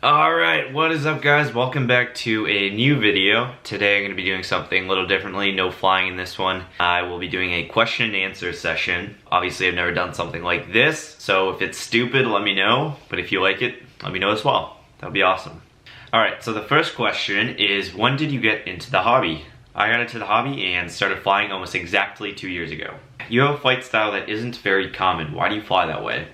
Alright, what is up guys? Welcome back to a new video. Today I'm going to be doing something a little differently, no flying in this one. I will be doing a question and answer session. Obviously I've never done something like this, so if it's stupid let me know, but if you like it, let me know as well. That would be awesome. Alright, so the first question is, when did you get into the hobby? I got into the hobby and started flying almost exactly 2 years ago. You have a flight style that isn't very common. Why do you fly that way?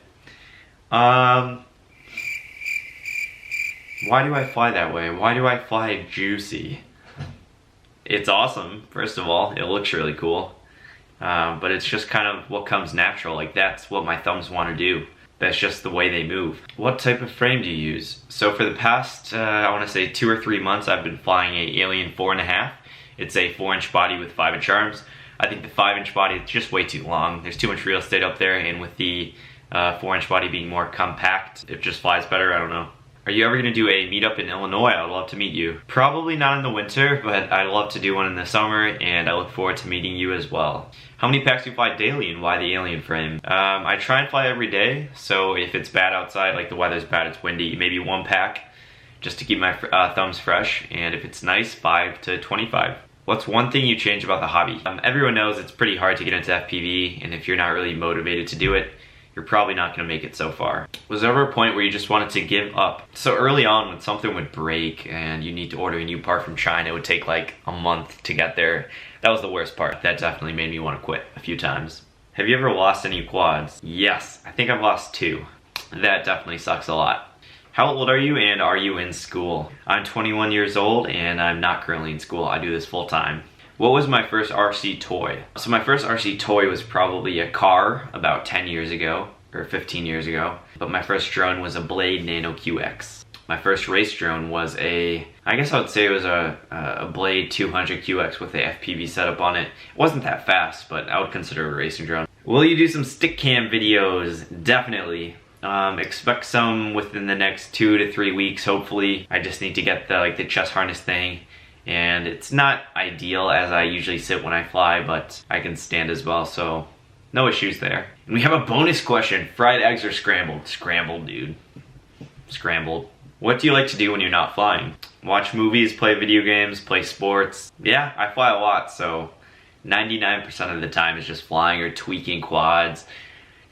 Why do I fly that way? Why do I fly juicy? It's awesome, first of all. It looks really cool. But it's just kind of what comes natural. Like, that's what my thumbs want to do. That's just the way they move. What type of frame do you use? So for the past, I want to say 2 or 3 months, I've been flying a Alien 4.5. It's a 4-inch body with 5-inch arms. I think the 5-inch body is just way too long. There's too much real estate up there, and with the 4-inch body being more compact, it just flies better. I don't know. Are you ever going to do a meetup in Illinois? I'd love to meet you. Probably not in the winter, but I'd love to do one in the summer, and I look forward to meeting you as well. How many packs do you fly daily, and why the Alien frame? I try and fly every day, so if it's bad outside, like the weather's bad, it's windy, maybe 1 pack, just to keep my thumbs fresh, and if it's nice, 5 to 25. What's one thing you change about the hobby? Everyone knows it's pretty hard to get into FPV, and if you're not really motivated to do it, you're probably not going to make it so far. Was there ever a point where you just wanted to give up? So early on, when something would break and you need to order a new part from China, it would take like a month to get there. That was the worst part. That definitely made me want to quit a few times. Have you ever lost any quads? Yes, I think I've lost 2. That definitely sucks a lot. How old are you, and are you in school? I'm 21 years old and I'm not currently in school. I do this full time. What was my first RC toy? So my first RC toy was probably a car about 10 years ago, or 15 years ago. But my first drone was a Blade Nano QX. My first race drone was I guess I would say it was a Blade 200 QX with a FPV setup on it. It wasn't that fast, but I would consider it a racing drone. Will you do some stick cam videos? Definitely. Expect some within the next 2 to 3 weeks, hopefully. I just need to get the chest harness thing. And it's not ideal as I usually sit when I fly, but I can stand as well, so no issues there. And we have a bonus question. Fried eggs or scrambled? Scrambled, dude. Scrambled. What do you like to do when you're not flying? Watch movies, play video games, play sports. Yeah, I fly a lot, so 99% of the time is just flying or tweaking quads,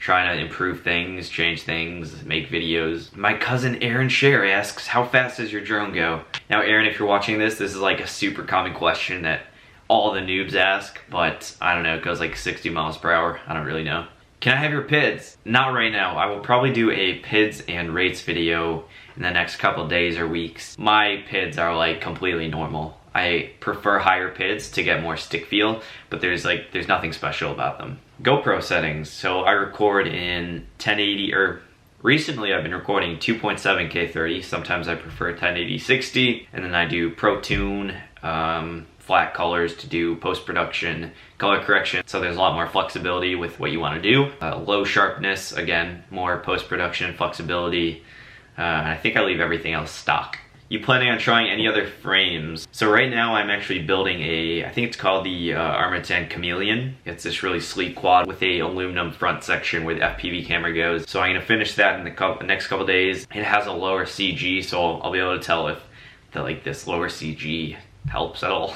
trying to improve things, change things, make videos. My cousin Aaron Scher asks, how fast does your drone go? Now Aaron, if you're watching this is like a super common question that all the noobs ask, but I don't know, it goes like 60 miles per hour. I don't really know. Can I have your PIDs? Not right now. I will probably do a PIDs and rates video in the next couple days or weeks. My PIDs are like completely normal. I prefer higher PIDs to get more stick feel, but there's nothing special about them. GoPro settings. So I record in 1080, or recently I've been recording 2.7K 30. Sometimes I prefer 1080 60, and then I do Pro Tune, flat colors to do post-production, color correction. So there's a lot more flexibility with what you want to do. Low sharpness, again, more post-production flexibility. And I think I leave everything else stock. You planning on trying any other frames? So right now I'm actually building I think it's called the Armatan Chameleon. It's this really sleek quad with a aluminum front section where the FPV camera goes. So I'm gonna finish that in the next couple days. It has a lower CG, so I'll be able to tell if this lower CG helps at all.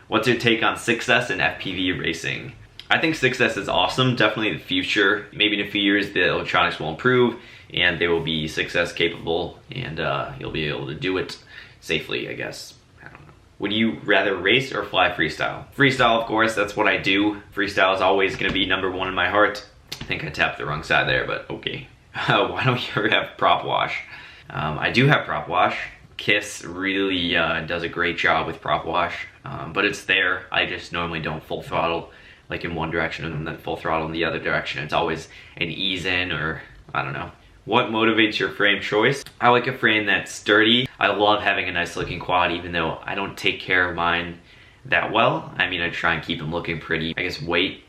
What's your take on 6S and FPV racing? I think 6S is awesome, definitely the future. Maybe in a few years the electronics will improve and they will be 6S capable, and you'll be able to do it safely, I guess. I don't know. Would you rather race or fly freestyle? Freestyle, of course, that's what I do. Freestyle is always gonna be #1 in my heart. I think I tapped the wrong side there, but okay. Why don't you ever have prop wash? I do have prop wash. KISS really does a great job with prop wash, but it's there. I just normally don't full throttle like in one direction and then full throttle in the other direction. It's always an ease in, or I don't know. What motivates your frame choice? I like a frame that's sturdy. I love having a nice looking quad, even though I don't take care of mine that well. I mean, I try and keep them looking pretty. I guess weight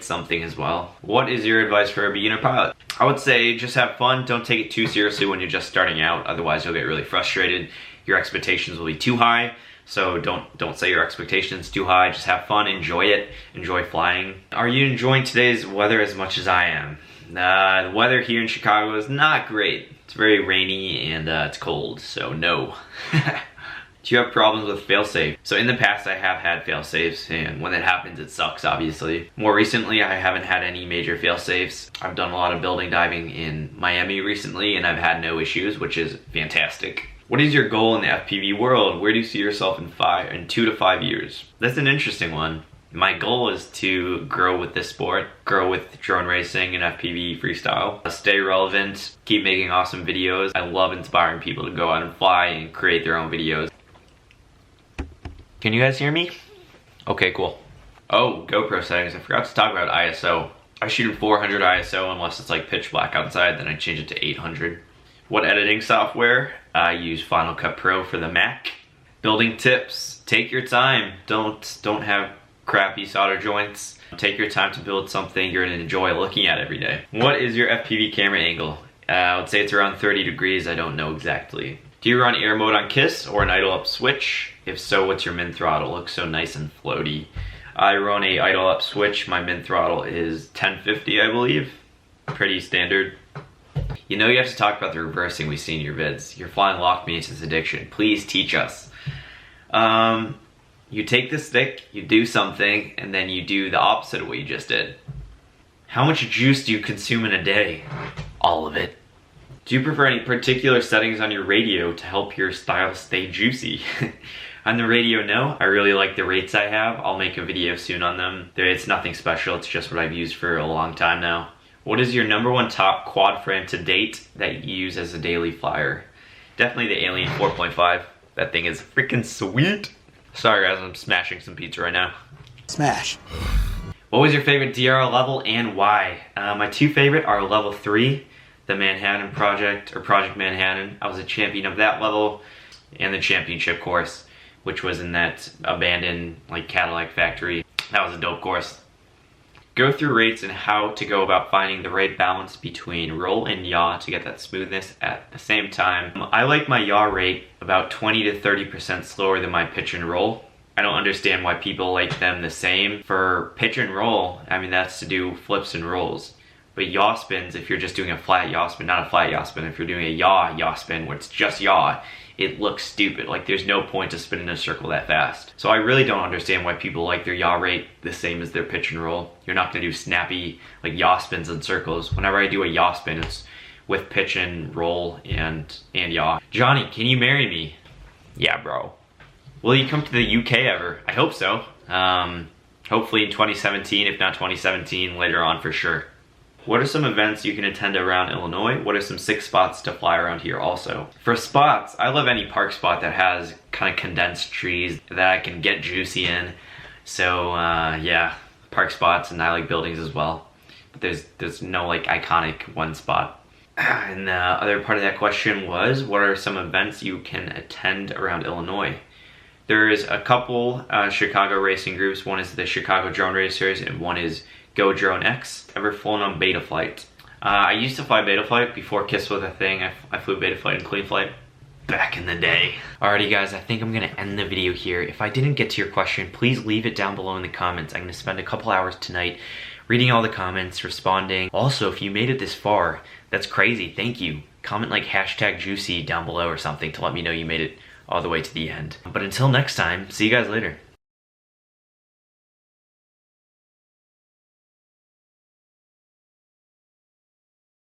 something as well. What is your advice for a beginner pilot? I would say just have fun. Don't take it too seriously when you're just starting out. Otherwise you'll get really frustrated. Your expectations will be too high. So don't set your expectations too high. Just have fun, enjoy it, enjoy flying. Are you enjoying today's weather as much as I am? The weather here in Chicago is not great, It's very rainy and it's cold, so no. Do you have problems with failsafe? So in the past I have had failsafes, and when that happens it sucks, obviously. More recently I haven't had any major failsafes. I've done a lot of building diving in Miami recently and I've had no issues, which is fantastic. What is your goal in the FPV world? Where do you see yourself in 2 to 5 years? That's an interesting one. My goal is to grow with this sport, grow with drone racing and FPV freestyle, stay relevant, keep making awesome videos. I love inspiring people to go out and fly and create their own videos. Can you guys hear me? Okay, cool. Oh, GoPro settings. I forgot to talk about ISO. I shoot in 400 ISO unless it's like pitch black outside, then I change it to 800. What editing software? I use Final Cut Pro for the Mac. Building tips. Take your time. Don't have crappy solder joints. Take your time to build something you're gonna enjoy looking at every day. What is your FPV camera angle? I would say it's around 30 degrees. I don't know exactly. Do you run air mode on KISS or an idle up switch? If so, what's your min throttle? It looks so nice and floaty. I run a idle up switch. My min throttle is 1050, I believe. Pretty standard. You know you have to talk about the reversing we see in your vids. Your flying locked me into this addiction. Please teach us. You take the stick, you do something, and then you do the opposite of what you just did. How much juice do you consume in a day? All of it. Do you prefer any particular settings on your radio to help your style stay juicy? On the radio, no. I really like the rates I have. I'll make a video soon on them. It's nothing special, it's just what I've used for a long time now. What is your #1 top quad frame to date that you use as a daily flyer? Definitely the Alien 4.5. That thing is freaking sweet. Sorry guys, I'm smashing some pizza right now. Smash. What was your favorite DRL level and why? My two favorite are level 3, the Manhattan Project, or Project Manhattan. I was a champion of that level, and the championship course, which was in that abandoned like Cadillac factory. That was a dope course. Go through rates and how to go about finding the right balance between roll and yaw to get that smoothness at the same time. I like my yaw rate about 20 to 30% slower than my pitch and roll. I don't understand why people like them the same. For pitch and roll, I mean that's to do flips and rolls. But yaw spins, if you're just doing a flat yaw spin, not a flat yaw spin, if you're doing a yaw spin where it's just yaw, it looks stupid. Like there's no point to spin in a circle that fast. So I really don't understand why people like their yaw rate the same as their pitch and roll. You're not gonna do snappy like yaw spins in circles. Whenever I do a yaw spin, it's with pitch and roll and yaw. Johnny, can you marry me? Yeah, bro. Will you come to the UK ever? I hope so. Hopefully in 2017, if not 2017, later on for sure. What are some events you can attend around Illinois? What are some sick spots to fly around here also? For spots, I love any park spot that has kind of condensed trees that I can get juicy in. So yeah, park spots, and I like buildings as well. But there's no like iconic one spot. And the other part of that question was, what are some events you can attend around Illinois? There's a couple Chicago racing groups. One is the Chicago Drone Racers and one is Go Drone X. Ever flown on Betaflight? I used to fly Betaflight before KISS was a thing. I flew Betaflight and Clean Flight back in the day. Alrighty guys, I think I'm gonna end the video here. If I didn't get to your question, please leave it down below in the comments. I'm gonna spend a couple hours tonight reading all the comments, responding. Also, if you made it this far, that's crazy, thank you. Comment like #juicy down below or something to let me know you made it all the way to the end. But until next time, see you guys later.